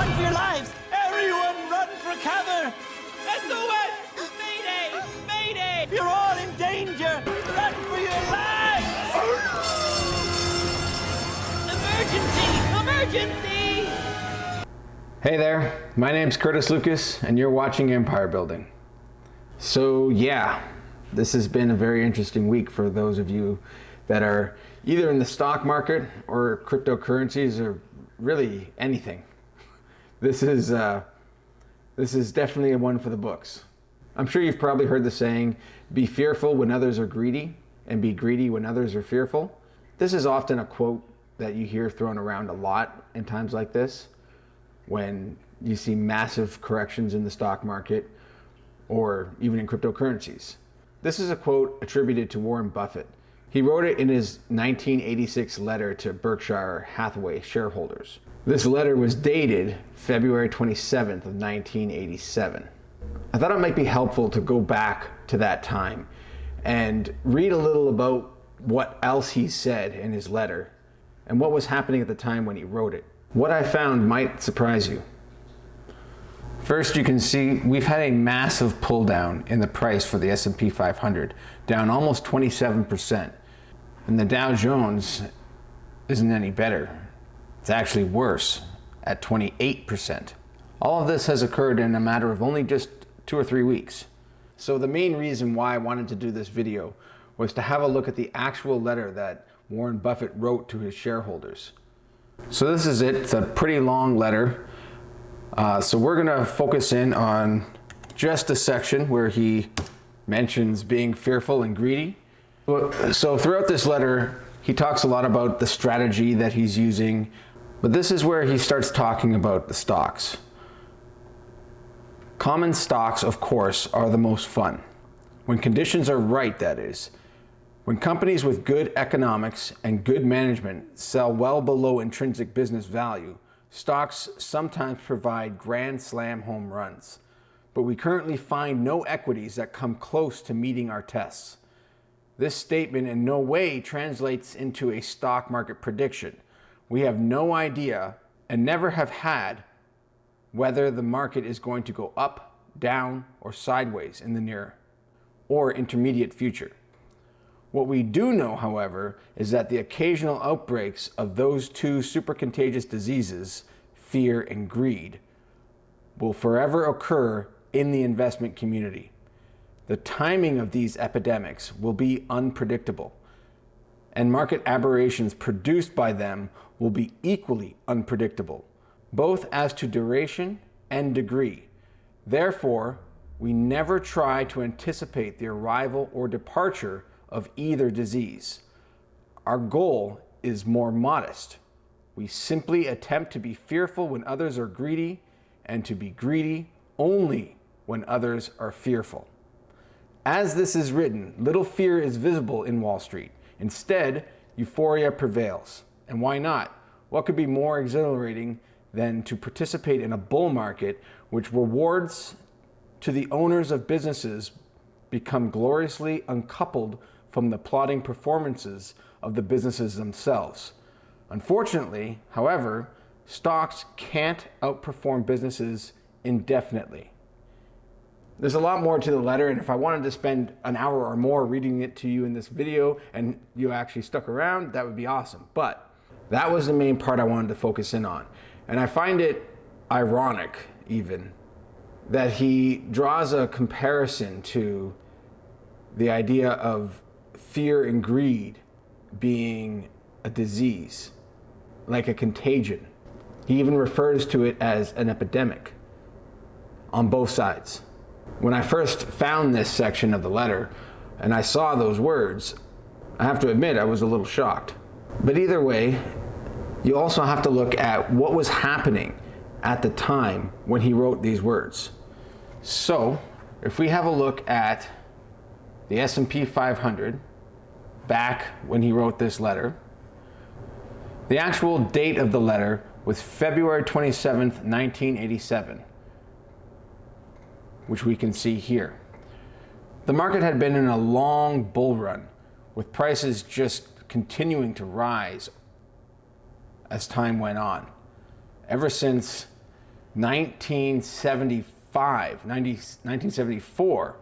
Run for your lives! Everyone run for cover! SOS! Mayday! Mayday! You're all in danger! Run for your lives! Emergency! Emergency! Hey there, my name's Curtis Lucas and you're watching Empire Building. So yeah, this has been a very interesting week for those of you that are either in the stock market or cryptocurrencies or really anything. This is definitely a one for the books. I'm sure you've probably heard the saying, be fearful when others are greedy and be greedy when others are fearful. This is often a quote that you hear thrown around a lot in times like this, when you see massive corrections in the stock market or even in cryptocurrencies. This is a quote attributed to Warren Buffett. He wrote it in his 1986 letter to Berkshire Hathaway shareholders. This letter was dated February 27th of 1987. I thought it might be helpful to go back to that time and read a little about what else he said in his letter and what was happening at the time when he wrote it. What I found might surprise you. First, you can see we've had a massive pull down in the price for the S&P 500, down almost 27%. And the Dow Jones isn't any better. It's actually worse at 28%. All of this has occurred in a matter of only just 2 or 3 weeks. So the main reason why I wanted to do this video was to have a look at the actual letter that Warren Buffett wrote to his shareholders. So this is it. It's a pretty long letter. So we're going to focus in on just a section where he mentions being fearful and greedy. So throughout this letter, he talks a lot about the strategy that he's using, but this is where he starts talking about the stocks. Common stocks, of course, are the most fun. When conditions are right, that is. When companies with good economics and good management sell well below intrinsic business value, stocks sometimes provide grand slam home runs. But we currently find no equities that come close to meeting our tests. This statement in no way translates into a stock market prediction. We have no idea and never have had whether the market is going to go up, down, or sideways in the near or intermediate future. What we do know, however, is that the occasional outbreaks of those two super contagious diseases, fear and greed, will forever occur in the investment community. The timing of these epidemics will be unpredictable, and market aberrations produced by them will be equally unpredictable, both as to duration and degree. Therefore, we never try to anticipate the arrival or departure of either disease. Our goal is more modest. We simply attempt to be fearful when others are greedy and to be greedy only when others are fearful. As this is written, little fear is visible in Wall Street. Instead, euphoria prevails. And why not? What could be more exhilarating than to participate in a bull market which rewards to the owners of businesses become gloriously uncoupled from the plodding performances of the businesses themselves. Unfortunately, however, stocks can't outperform businesses indefinitely. There's a lot more to the letter, and if I wanted to spend an hour or more reading it to you in this video and you actually stuck around, that would be awesome. But that was the main part I wanted to focus in on. And I find it ironic, even, that he draws a comparison to the idea of fear and greed being a disease, like a contagion. He even refers to it as an epidemic on both sides. When I first found this section of the letter and I saw those words, I have to admit I was a little shocked. But either way, you also have to look at what was happening at the time when he wrote these words. So, if we have a look at the S&P 500 back when he wrote this letter, the actual date of the letter was February 27th, 1987, which we can see here. The market had been in a long bull run, with prices just continuing to rise as time went on. Ever since 1974,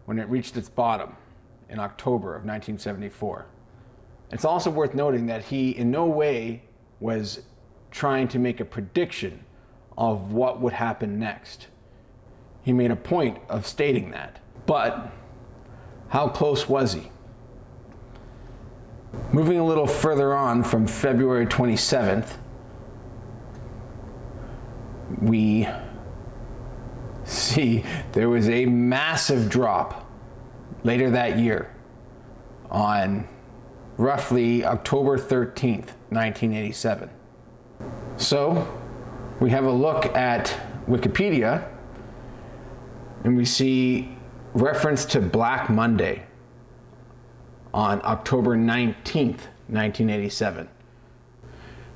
when it reached its bottom in October of 1974. It's also worth noting that he in no way was trying to make a prediction of what would happen next. He made a point of stating that. But how close was he? Moving a little further on from February 27th, we see there was a massive drop later that year on roughly October 13th, 1987. So we have a look at Wikipedia and we see reference to Black Monday on October 19th, 1987.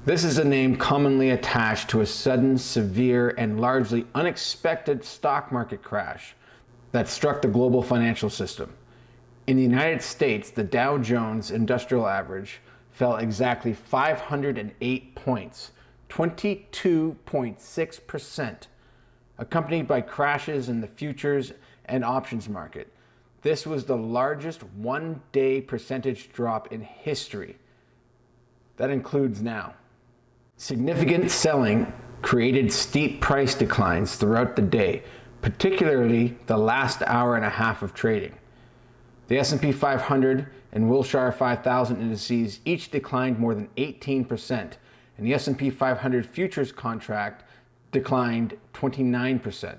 This is a name commonly attached to a sudden, severe, and largely unexpected stock market crash that struck the global financial system. In the United States, the Dow Jones Industrial Average fell exactly 508 points, 22.6%, accompanied by crashes in the futures and options market. This was the largest one-day percentage drop in history. That includes now. Significant selling created steep price declines throughout the day, particularly the last hour and a half of trading. The S&P 500 and Wilshire 5000 indices each declined more than 18%, and the S&P 500 futures contract declined 29%.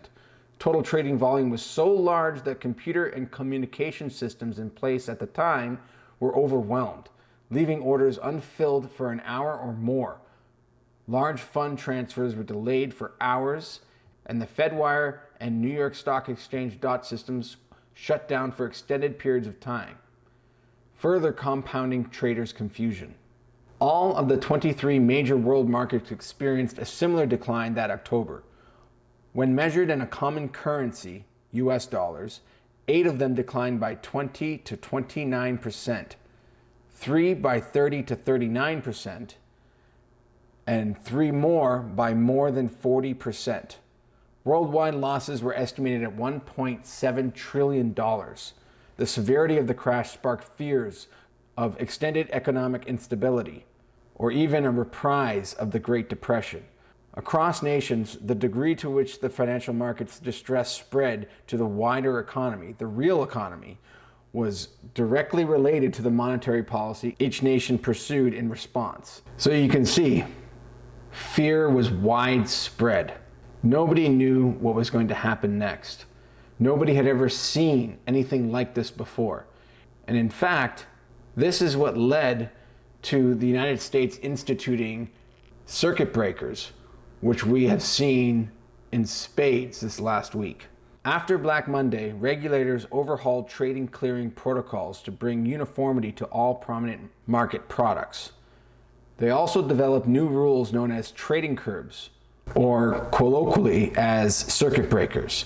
Total trading volume was so large that computer and communication systems in place at the time were overwhelmed, leaving orders unfilled for an hour or more. Large fund transfers were delayed for hours, and the Fedwire and New York Stock Exchange DOT systems shut down for extended periods of time, further compounding traders' confusion. All of the 23 major world markets experienced a similar decline that October. When measured in a common currency, US dollars, 8 of them declined by 20 to 29%, 3 by 30 to 39%, and 3 more by more than 40%. Worldwide losses were estimated at $1.7 trillion. The severity of the crash sparked fears of extended economic instability, or even a reprise of the Great Depression. Across nations, the degree to which the financial markets' distress spread to the wider economy, the real economy, was directly related to the monetary policy each nation pursued in response. So you can see, fear was widespread. Nobody knew what was going to happen next. Nobody had ever seen anything like this before. And in fact, this is what led to the United States instituting circuit breakers, which we have seen in spades this last week. After Black Monday, regulators overhauled trading clearing protocols to bring uniformity to all prominent market products. They also developed new rules known as trading curbs, or colloquially as circuit breakers,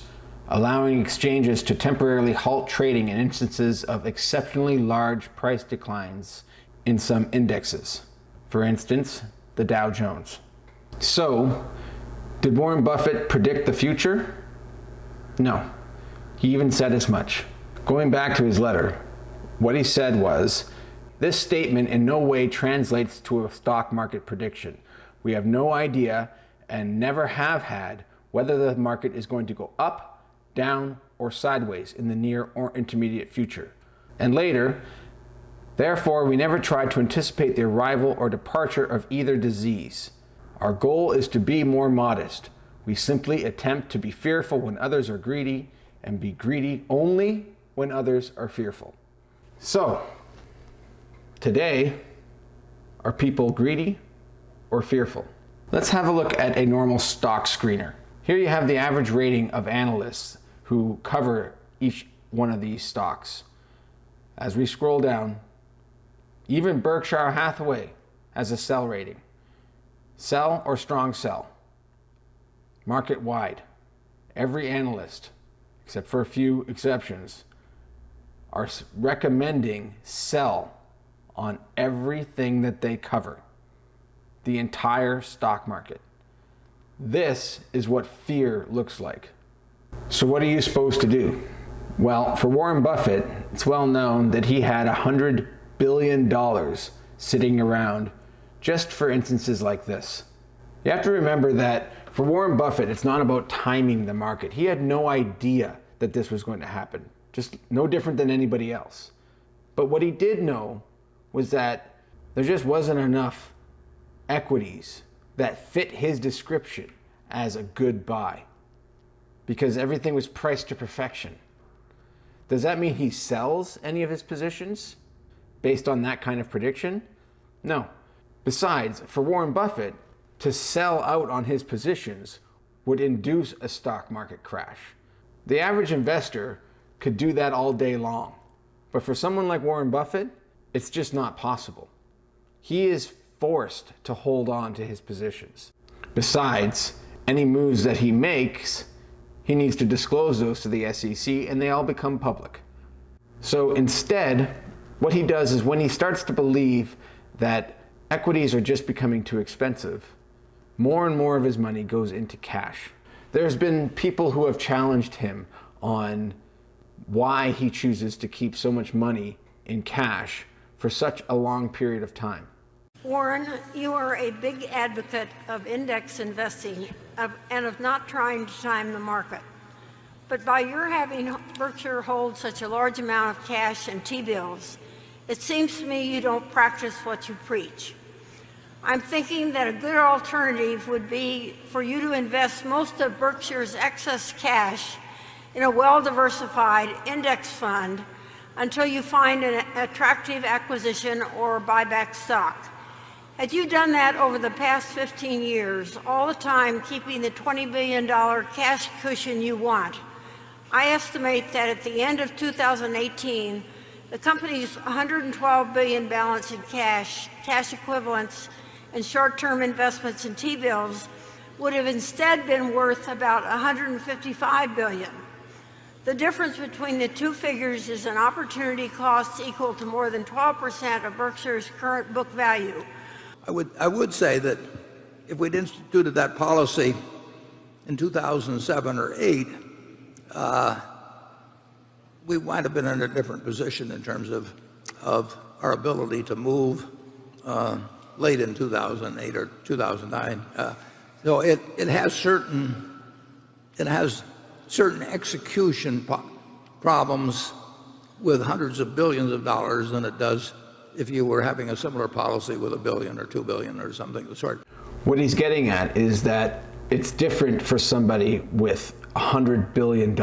allowing exchanges to temporarily halt trading in instances of exceptionally large price declines in some indexes. For instance, the Dow Jones. So, did Warren Buffett predict the future? No. He even said as much. Going back to his letter, what he said was, "This statement in no way translates to a stock market prediction. We have no idea and never have had whether the market is going to go up, down, or sideways in the near or intermediate future." And later, "Therefore, we never try to anticipate the arrival or departure of either disease. Our goal is to be more modest. We simply attempt to be fearful when others are greedy and be greedy only when others are fearful." So, today, are people greedy or fearful? Let's have a look at a normal stock screener. Here you have the average rating of analysts who cover each one of these stocks. As we scroll down, even Berkshire Hathaway has a sell rating. Sell or strong sell. Market wide. Every analyst, except for a few exceptions, are recommending sell on everything that they cover. The entire stock market. This is what fear looks like. So what are you supposed to do? Well, for Warren Buffett, it's well known that he had $100 billion sitting around just for instances like this. You have to remember that for Warren Buffett, it's not about timing the market. He had no idea that this was going to happen, just no different than anybody else. But what he did know was that there just wasn't enough equities that fit his description as a good buy, because everything was priced to perfection. Does that mean he sells any of his positions based on that kind of prediction? No. Besides, for Warren Buffett, to sell out on his positions would induce a stock market crash. The average investor could do that all day long. But for someone like Warren Buffett, it's just not possible. He is forced to hold on to his positions. Besides, any moves that he makes, he needs to disclose those to the SEC, and they all become public. So instead, what he does is when he starts to believe that equities are just becoming too expensive, more and more of his money goes into cash. There's been people who have challenged him on why he chooses to keep so much money in cash for such a long period of time. Warren, you are a big advocate of index investing and of not trying to time the market. But by your having Berkshire hold such a large amount of cash and T-bills, it seems to me you don't practice what you preach. I'm thinking that a good alternative would be for you to invest most of Berkshire's excess cash in a well-diversified index fund until you find an attractive acquisition or buy back stock. Had you done that over the past 15 years, all the time keeping the $20 billion cash cushion you want, I estimate that at the end of 2018, the company's $112 billion balance in cash, cash equivalents, and short-term investments in T-bills would have instead been worth about $155 billion. The difference between the two figures is an opportunity cost equal to more than 12% of Berkshire's current book value. I would say that if we'd instituted that policy in 2007 or 8, we might have been in a different position in terms of our ability to move late in 2008 or 2009. So it has certain execution problems with hundreds of billions of dollars than it does if you were having a similar policy with $1 billion or $2 billion or something of the sort. What he's getting at is that it's different for somebody with $100 billion.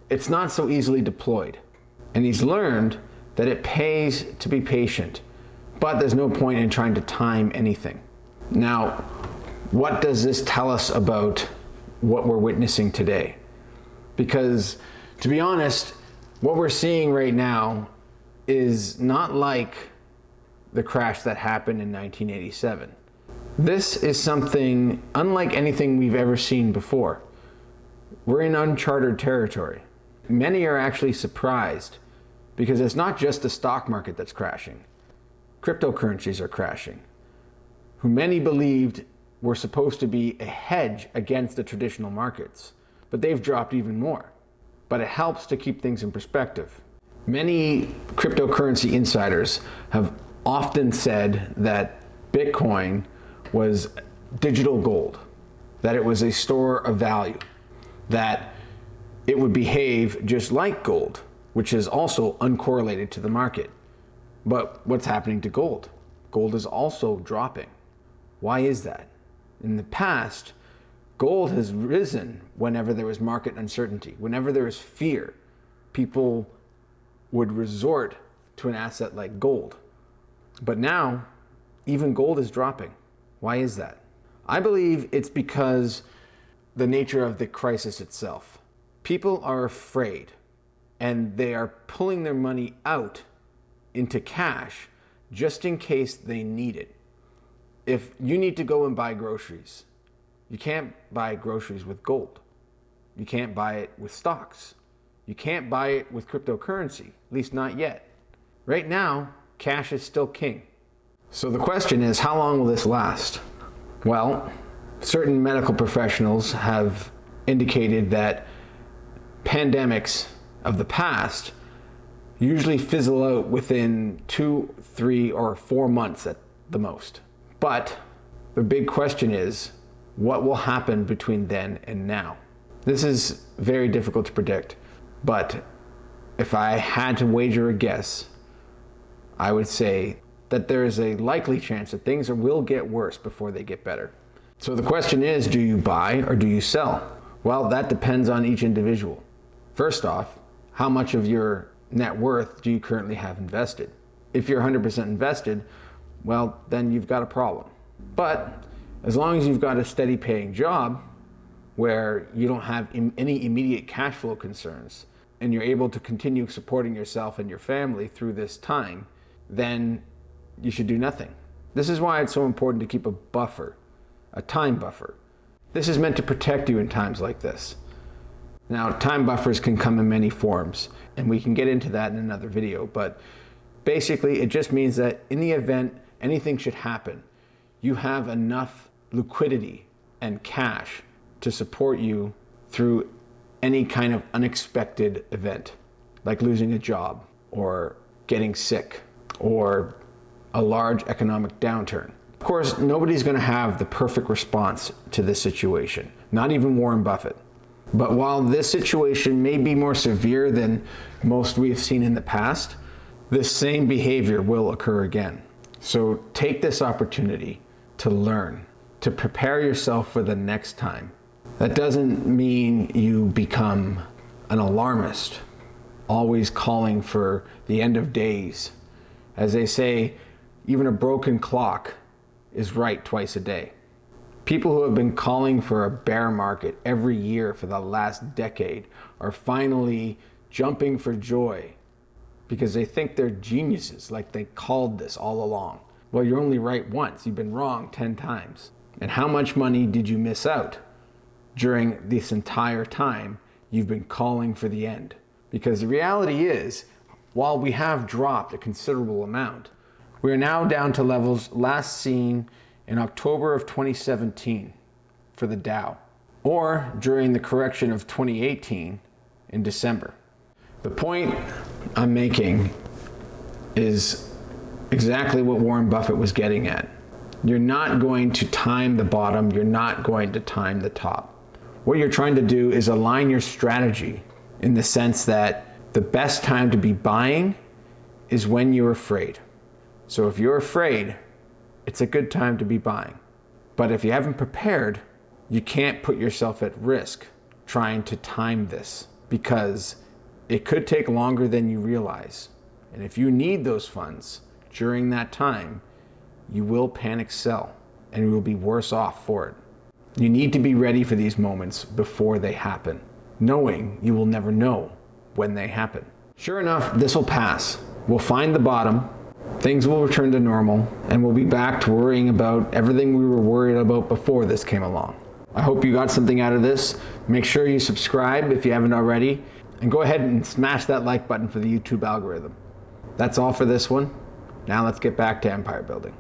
It's not so easily deployed. And he's learned that it pays to be patient, but there's no point in trying to time anything. Now, what does this tell us about what we're witnessing today? Because, to be honest, what we're seeing right now is not like the crash that happened in 1987. This is something unlike anything we've ever seen before. We're in uncharted territory. Many are actually surprised because it's not just the stock market that's crashing. Cryptocurrencies are crashing, who many believed were supposed to be a hedge against the traditional markets, but they've dropped even more. But it helps to keep things in perspective. Many cryptocurrency insiders have often said that Bitcoin was digital gold, that it was a store of value, that it would behave just like gold, which is also uncorrelated to the market. But what's happening to gold? Gold is also dropping. Why is that? In the past, gold has risen whenever there was market uncertainty. Whenever there was fear, people would resort to an asset like gold. But now, even gold is dropping. Why is that? I believe it's because the nature of the crisis itself. People are afraid, and they are pulling their money out into cash just in case they need it. If you need to go and buy groceries, you can't buy groceries with gold. You can't buy it with stocks. You can't buy it with cryptocurrency, at least not yet. Right now, cash is still king. So the question is, how long will this last? Well, Certain medical professionals have indicated that pandemics of the past usually fizzle out within 2, 3, or 4 months at the most. But the big question is, what will happen between then and now? This is very difficult to predict, but if I had to wager a guess, I would say that there is a likely chance that things will get worse before they get better. So the question is, do you buy or do you sell? Well, that depends on each individual. First off, how much of your net worth do you currently have invested? If you're 100% invested, well, then you've got a problem. But as long as you've got a steady paying job where you don't have any immediate cash flow concerns and you're able to continue supporting yourself and your family through this time, then you should do nothing. This is why it's so important to keep a buffer, a time buffer. This is meant to protect you in times like this. Now, time buffers can come in many forms, and we can get into that in another video, but basically it just means that in the event anything should happen, you have enough liquidity and cash to support you through any kind of unexpected event, like losing a job or getting sick or a large economic downturn. Of course, nobody's going to have the perfect response to this situation, not even Warren Buffett. But while this situation may be more severe than most we have seen in the past, this same behavior will occur again. So take this opportunity to learn, to prepare yourself for the next time. That doesn't mean you become an alarmist, always calling for the end of days. As they say, even a broken clock is right twice a day. People who have been calling for a bear market every year for the last decade are finally jumping for joy because they think they're geniuses, like they called this all along. Well, you're only right once. You've been wrong 10 times. And how much money did you miss out during this entire time you've been calling for the end? Because the reality is, while we have dropped a considerable amount, we are now down to levels last seen in October of 2017 for the Dow, or during the correction of 2018 in December. The point I'm making is exactly what Warren Buffett was getting at. You're not going to time the bottom, you're not going to time the top. What you're trying to do is align your strategy in the sense that the best time to be buying is when you're afraid. So if you're afraid, it's a good time to be buying. But if you haven't prepared, you can't put yourself at risk trying to time this, because it could take longer than you realize. And if you need those funds during that time, you will panic sell and you will be worse off for it. You need to be ready for these moments before they happen, knowing you will never know when they happen. Sure enough, this will pass. We'll find the bottom, things will return to normal, and we'll be back to worrying about everything we were worried about before this came along. I hope you got something out of this. Make sure you subscribe if you haven't already, and go ahead and smash that like button for the YouTube algorithm. That's all for this one. Now let's get back to empire building.